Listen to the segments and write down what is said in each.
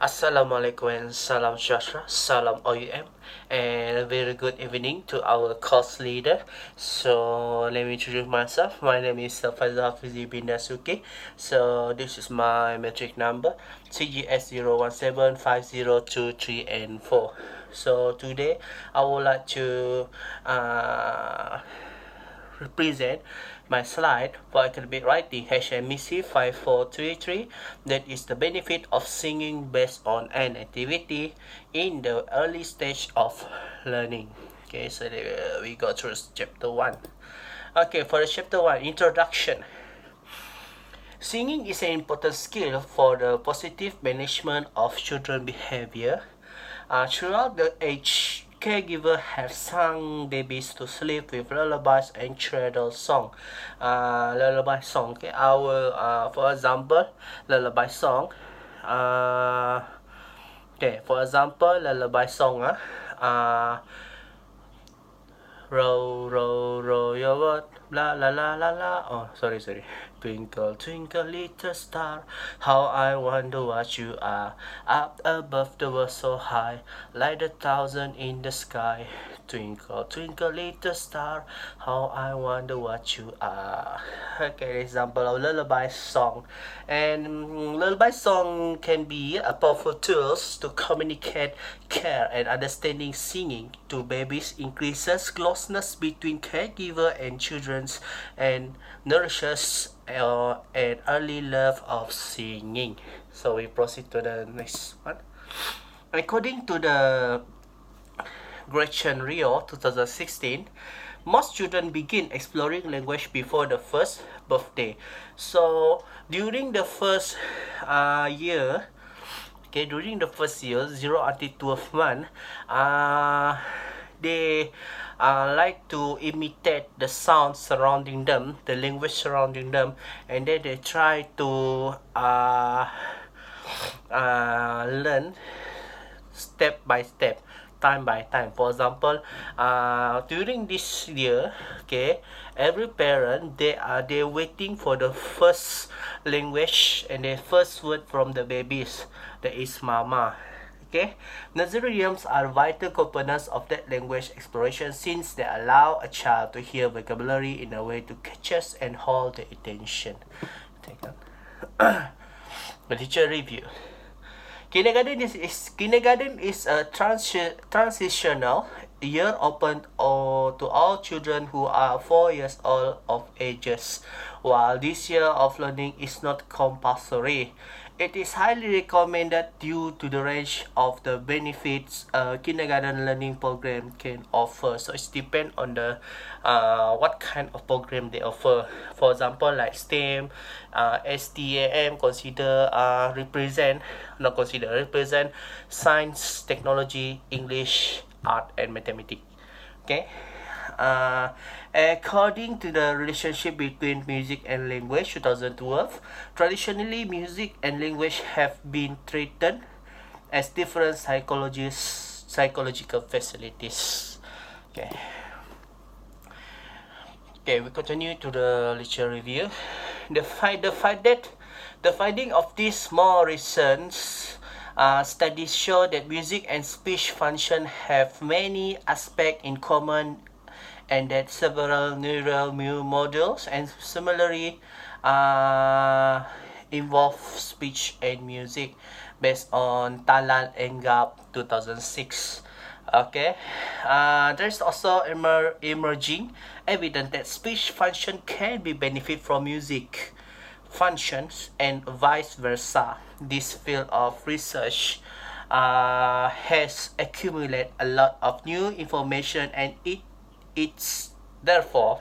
Assalamualaikum and salam shastra, salam OUM, and a very good evening to our course leader. So let me introduce myself. My name is Faizul Hafizzie bin Dasuki. So this is my metric number CGS0175023 and 4. So today I would like to represent my slide for academic writing HMEC 5433, that is the benefit of singing based on an activity in the early stage of learning. Okay, so we go through chapter 1. Okay, for the chapter 1, introduction. Singing is an important skill for the positive management of children behavior. Throughout the age, caregivers have sung babies to sleep with lullabies and cradle song. Lullaby song. Okay, for example, lullaby song. For example, lullaby song. Row, row, row your boat, la la la la la. Oh, sorry. Twinkle, twinkle, little star, how I wonder what you are. Up above the world so high, like a thousand in the sky. Twinkle, twinkle, little star, how I wonder what you are. Okay, example of lullaby song. And lullaby song can be a powerful tools to communicate care and understanding. Singing to babies increases closeness between caregiver and children and nourishes an early love of singing. So we proceed to the next one. According to the Gretchen Rio 2016, most children begin exploring language before the first birthday. So during the first year, during the first year, 0 until 12 month, they like to imitate the sound surrounding them, the language surrounding them, and then they try to learn step by step, time by time. For example, during this year, every parent they waiting for the first language and the first word from the babies, that is mama. Nurseryums are vital components of that language exploration, since they allow a child to hear vocabulary in a way to catch and hold the attention. The teacher review. Kindergarten is a transitional year open to all children who are 4 years old of ages. While this year of learning is not compulsory, it is highly recommended due to the range of the benefits a kindergarten learning program can offer. So it depends on the what kind of program they offer. For example, like STEM, STAM represent science, technology, English, art, and mathematics. According to the relationship between music and language 2012, traditionally music and language have been treated as different psychological facilities. We continue to the lecture review. The finding of these more recent studies show that music and speech function have many aspects in common, and that several neural models and similarly involve speech and music, based on Talal and Gap 2006. There's also emerging evidence that speech function can be benefit from music functions and vice versa. This field of research has accumulated a lot of new information, and it's therefore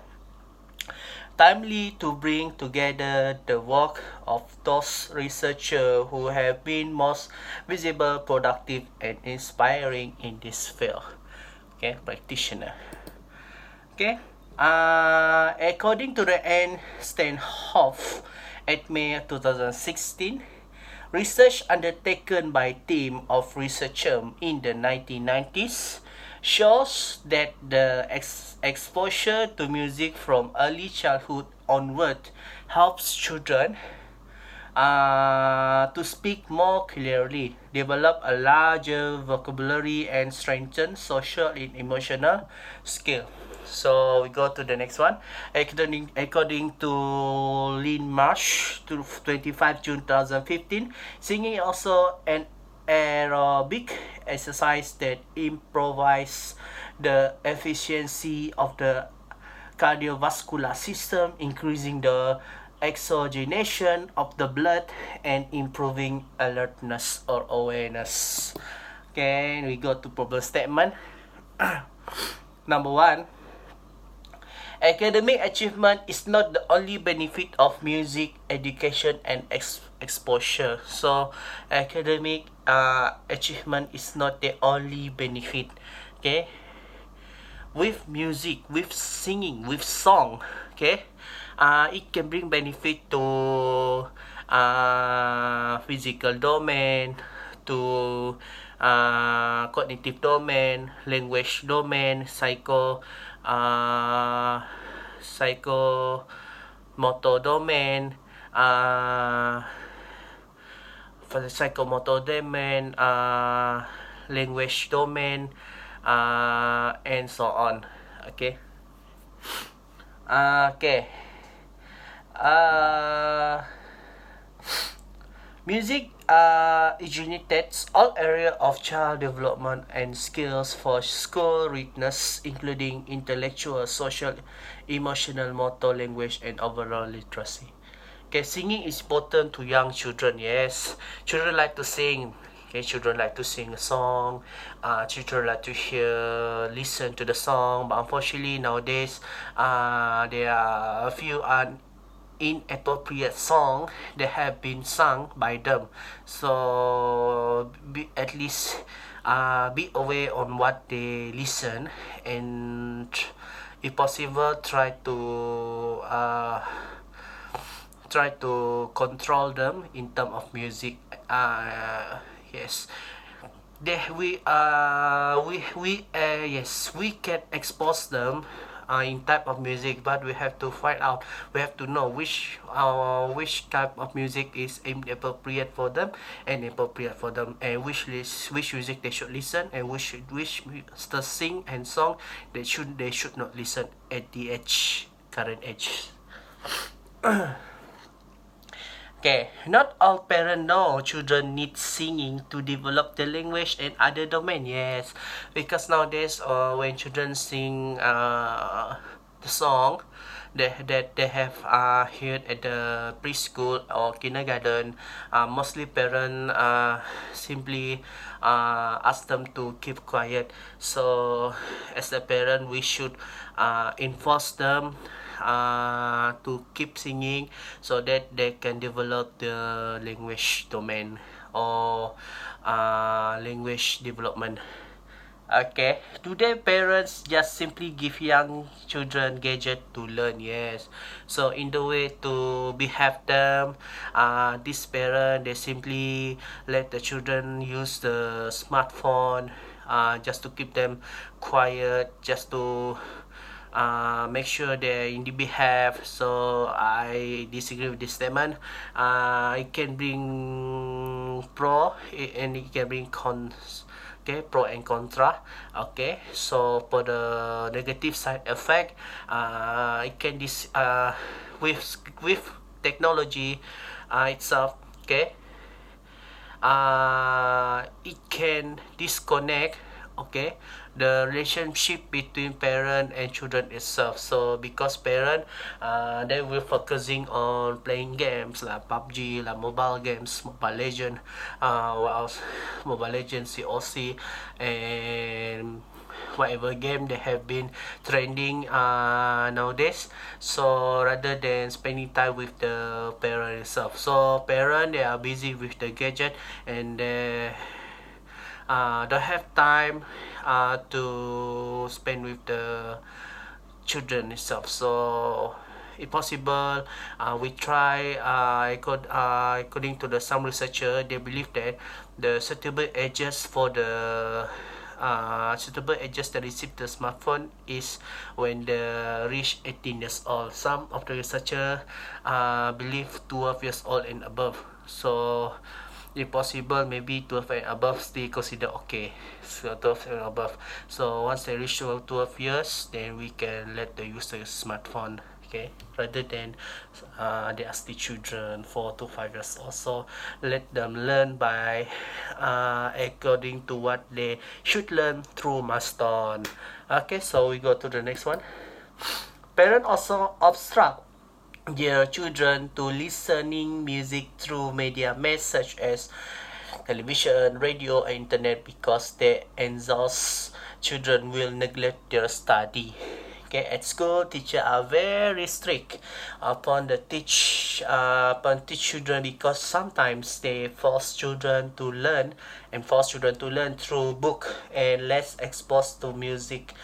timely to bring together the work of those researchers who have been most visible, productive, and inspiring in this field. Practitioner. According to the Anne Steinhoff at May 2016, research undertaken by a team of researchers in the 1990s shows that the exposure to music from early childhood onward helps children to speak more clearly, develop a larger vocabulary, and strengthen social and emotional skill. So we go to the next one. According to Lynn Marsh, to 25 June 2015, singing also an aerobic exercise that improves the efficiency of the cardiovascular system, increasing the oxygenation of the blood and improving alertness or awareness. Okay, we go to problem statement. Number one, academic achievement is not the only benefit of music education and exposure. So academic achievement is not the only benefit. Okay, with music, with singing, with song, okay, it can bring benefit to physical domain, to cognitive domain, language domain, psychomotor domain, for the psychomotor domain, language domain, and so on. Okay. Okay. Music originates all areas of child development and skills for school readiness, including intellectual, social, emotional, motor, language, and overall literacy. Okay, singing is important to young children. Yes, children like to sing. Okay, children like to sing a song. Children like to listen to the song. But unfortunately nowadays, there are a few inappropriate songs that have been sung by them. So at least be aware on what they listen, and if possible try to control them in terms of music. Yes, yes, we can expose them in type of music, but we have to find out, we have to know which type of music is appropriate for them and appropriate for them, and which music they should listen, and which the sing and song they should not listen at the current age. Okay, not all parents know children need singing to develop the language and other domain. Yes, because nowadays, when children sing the song that they have heard at the preschool or kindergarten, mostly parents simply ask them to keep quiet. So, as a parent, we should enforce them to keep singing so that they can develop the language domain or language development. Okay, today parents just simply give young children gadget to learn. Yes, so in the way to behave them, this parent, they simply let the children use the smartphone just to keep them quiet, just to make sure they in the behave. So I disagree with this statement. It can bring pro and it can bring cons. Okay, pro and contra. Okay, so for the negative side effect, it can with technology itself. Okay, it can disconnect, okay, the relationship between parent and children itself. So because parent they will focusing on playing games like PUBG, like mobile games, Mobile Legend, what else, Mobile Legends, COC, and whatever game they have been trending nowadays. So rather than spending time with the parent itself, so parent, they are busy with the gadget, and they don't have time to spend with the children itself. So if possible, we try, according to some researcher, they believe that the suitable ages for the suitable ages to receive the smartphone is when they reach 18 years old. Some of the researchers believe 12 years old and above. So if possible, maybe 12 and above still consider okay. So 12 and above. So once they reach 12 years, then we can let the user use smartphone. Okay, rather than they are still children 4 to 5 years old. So let them learn by according to what they should learn through milestone. Okay, so we go to the next one. Parents also obstruct their children to listening music through media means such as television, radio, and internet because they exhaust children will neglect their study. Okay, at school, teachers are very strict upon teach children because sometimes they force children to learn through book and less exposed to music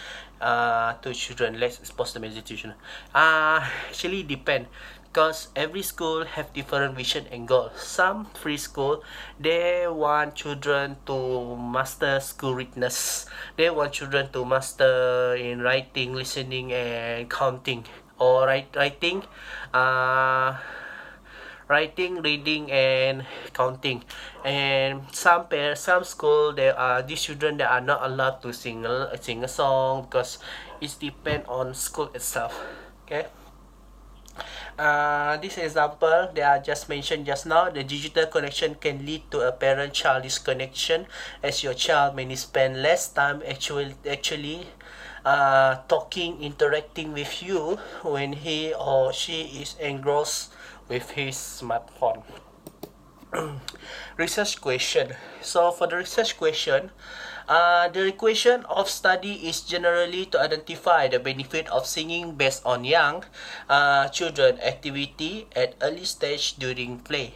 to children. Less exposed to music to children. Actually depend because every school have different vision and goal. Some free school, they want children to master school readiness. They want children to master in writing, listening, and counting, or writing, reading, and counting. And some school, there are these children that are not allowed to sing a song because it depends on school itself. Okay. This example that I just mentioned just now, the digital connection can lead to a parent-child disconnection as your child may spend less time actually talking, interacting with you when he or she is engrossed with his smartphone. Research question. So for the research question, the equation of study is generally to identify the benefit of singing based on young children activity at early stage during play.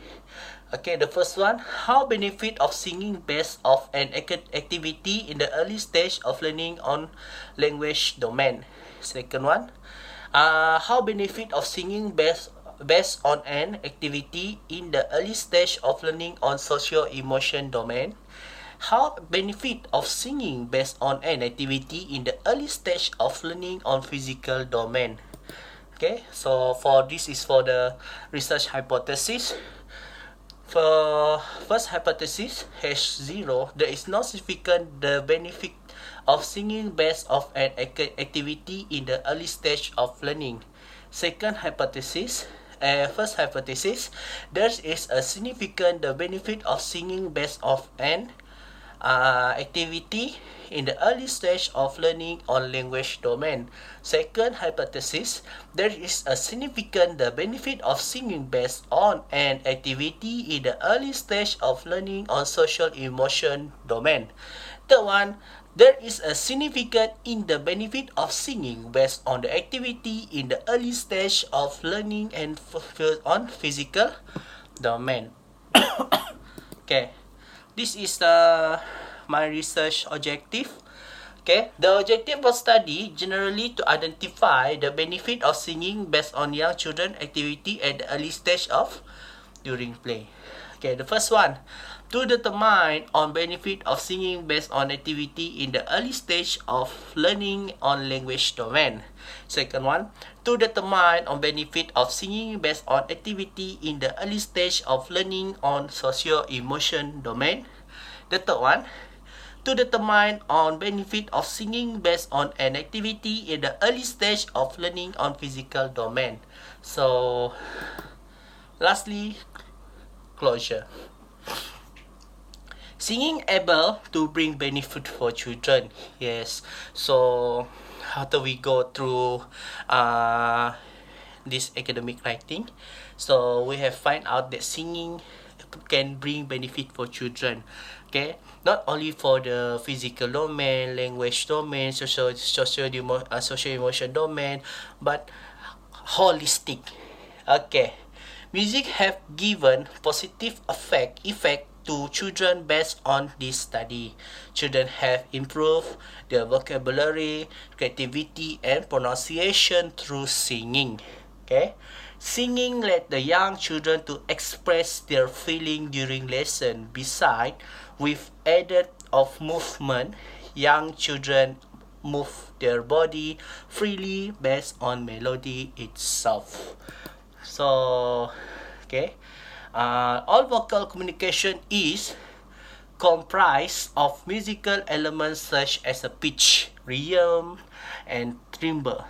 Okay, the first one, how benefit of singing based of an activity in the early stage of learning on language domain. Second one, how benefit of singing based on an activity in the early stage of learning on socio-emotion domain. How benefit of singing based on an activity in the early stage of learning on physical domain. Okay, so for this is for the research hypothesis. For first hypothesis, H0, there is no significant the benefit of singing based of an activity in the early stage of learning. Second hypothesis, first hypothesis, there is a significant the benefit of singing based of an activity in the early stage of learning on language domain. Second hypothesis, there is a significant the benefit of singing based on an activity in the early stage of learning on social emotion domain. Third one, there is a significant in the benefit of singing based on the activity in the early stage of learning and on physical domain. Okay, this is my research objective. Okay, the objective of study generally to identify the benefit of singing based on young children activity at the early stage of during play. Okay, the first one, to determine on benefit of singing based on activity in the early stage of learning on language domain. Second one, to determine on benefit of singing based on activity in the early stage of learning on socio-emotion domain. The third one, to determine on benefit of singing based on an activity in the early stage of learning on physical domain. So, lastly, closure. Singing able to bring benefit for children. Yes. So, after we go through this academic writing, so we have find out that singing can bring benefit for children. Okay, not only for the physical domain, language domain, social emotion domain, but holistic. Okay, music have given positive effect to children based on this study. Children have improved their vocabulary, creativity, and pronunciation through singing. Okay, singing let the young children to express their feeling during lesson. Beside, with added of movement, young children move their body freely based on melody itself. So, okay, all vocal communication is comprised of musical elements such as a pitch, rhythm, and timbre,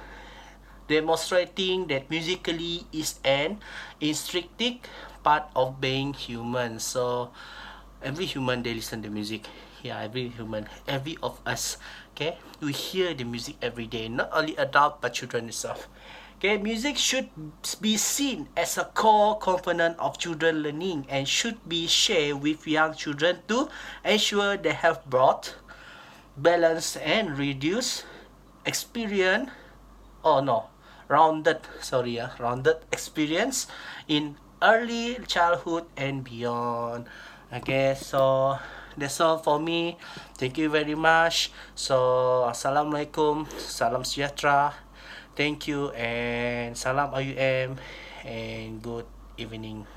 demonstrating that musically is an intrinsic part of being human. So every human, they listen to music. Yeah, every human, every of us, okay, we hear the music every day, not only adult but children itself. Okay, music should be seen as a core component of children learning and should be shared with young children to ensure they have broad, balanced, and reduced experience. Oh no, rounded experience in early childhood and beyond. Okay, so that's all for me. Thank you very much. So assalamualaikum, salam sejahtera. Thank you and salam IUM and good evening.